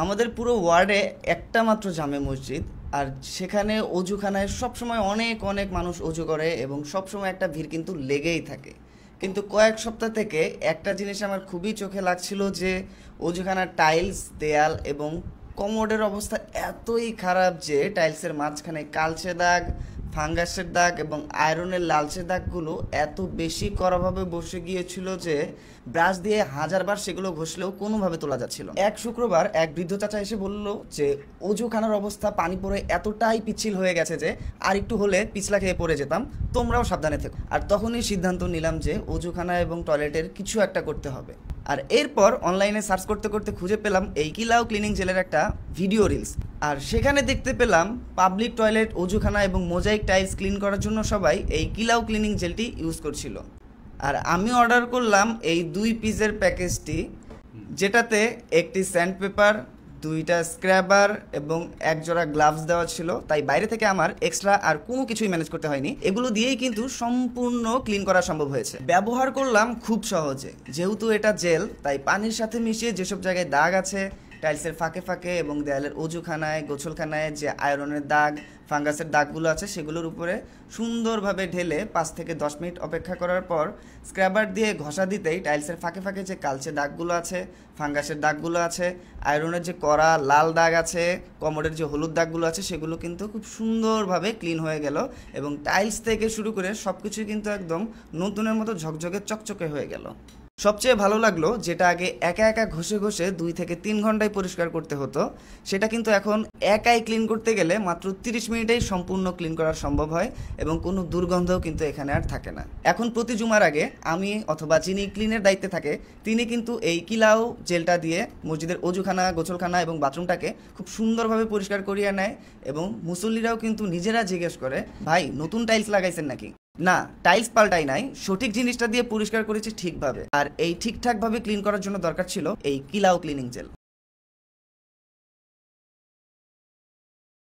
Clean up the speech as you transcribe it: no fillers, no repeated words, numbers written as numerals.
আমাদের পুরো ওয়ার্ডে একটা মাত্র জামে মসজিদ। আর সেখানে অজুখানায় সবসময় অনেক অনেক মানুষ অজু করে এবং সবসময় একটা ভিড় কিন্তু লেগেই থাকে। কিন্তু কয়েক সপ্তাহ থেকে একটা জিনিস আমার খুবই চোখে লাগছিল যে অজুখানার টাইলস, দেয়াল এবং কমোডের অবস্থা এতই খারাপ যে টাইলসের মাঝখানে কালচে দাগ, ফাঙ্গাসের দাগ এবং আয়রনের লালচে দাগগুলো এত বেশি কড়াভাবে বসে গিয়েছিল যে ব্রাশ দিয়ে হাজারবার সেগুলো ঘষলেও কোনোভাবে তোলা যাচ্ছিল না। এক শুক্রবার এক বৃদ্ধ চাচা এসে বলল যে অজুখানার অবস্থা পানি পড়ে এতটাই পিচ্ছিল হয়ে গেছে যে আর একটু হলে পিছলা খেয়ে পড়ে যেতাম, তোমরাও সাবধানে থেকো। আর তখনই সিদ্ধান্ত নিলাম যে অজুখানা এবং টয়লেটের কিছু একটা করতে হবে। আর এরপর অনলাইনে সার্চ করতে করতে খুঁজে পেলাম এই কিলাও ক্লিনিং জেলের একটা ভিডিও রিলস। আর সেখানে দেখতে পেলাম পাবলিক টয়লেট, অজুখানা এবং মোজাইক টাইলস ক্লিন করার জন্য সবাই এই কিলাও ক্লিনিং জেলটি ইউজ করছিল। আর আমি অর্ডার করলাম এই 2 পিসের প্যাকেজটি, যেটাতে একটি স্যান্ড পেপার, 2টা স্ক্র্যাবার এবং এক জোড়া গ্লাভস দেওয়া ছিল। তাই বাইরে থেকে আমার এক্সট্রা আর কোনো কিছুই ম্যানেজ করতে হয়নি। এগুলো দিয়েই কিন্তু সম্পূর্ণ ক্লিন করা সম্ভব হয়েছে। ব্যবহার করলাম খুব সহজে, যেহেতু এটা জেল তাই পানির সাথে মিশিয়ে যেসব জায়গায় দাগ আছে, টাইলসের ফাঁকে ফাঁকে এবং দেয়ালের অজুখানায়, গোছলখানায় যে আয়রনের দাগ, ফাঙ্গাসের দাগগুলো আছে সেগুলোর উপরে সুন্দরভাবে ঢেলে 5 থেকে 10 মিনিট অপেক্ষা করার পর স্ক্র্যাবার দিয়ে ঘষা দিতেই টাইলসের ফাঁকে ফাঁকে যে কালচে দাগগুলো আছে, ফাঙ্গাসের দাগগুলো আছে, আয়রনের যে কড়া লাল দাগ আছে, কমোডের যে হলুদ দাগগুলো আছে সেগুলো কিন্তু খুব সুন্দরভাবে ক্লিন হয়ে গেল এবং টাইলস থেকে শুরু করে সব কিছুই কিন্তু একদম নতুনের মতো ঝকঝকে চকচকে হয়ে গেল। সবচেয়ে ভালো লাগলো যেটা আগে একা একা ঘষে ঘষে 2 থেকে 3 ঘন্টায় পরিষ্কার করতে হতো, সেটা কিন্তু এখন একাই ক্লিন করতে গেলে মাত্র 30 মিনিটেই সম্পূর্ণ ক্লিন করা সম্ভব হয় এবং কোনো দুর্গন্ধও কিন্তু এখানে আর থাকে না। এখন প্রতি জুমার আগে আমি অথবা যিনি ক্লিনের দায়িত্বে থাকে তিনি কিন্তু এই কিলাও জেলটা দিয়ে মসজিদের অজুখানা, গোছলখানা এবং বাথরুমটাকে খুব সুন্দরভাবে পরিষ্কার করিয়ে নেয় এবং মুসল্লিরাও কিন্তু নিজেরা জিজ্ঞেস করে, ভাই নতুন টাইলস লাগাইছেন নাকি? না, টাইলস পাল্টাই নাই, সঠিক জিনিসটা দিয়ে পরিষ্কার করেছি ঠিকভাবে। আর এই ঠিকঠাকভাবে ক্লিন করার জন্য দরকার ছিল এই কিলাও ক্লিনিং জেল।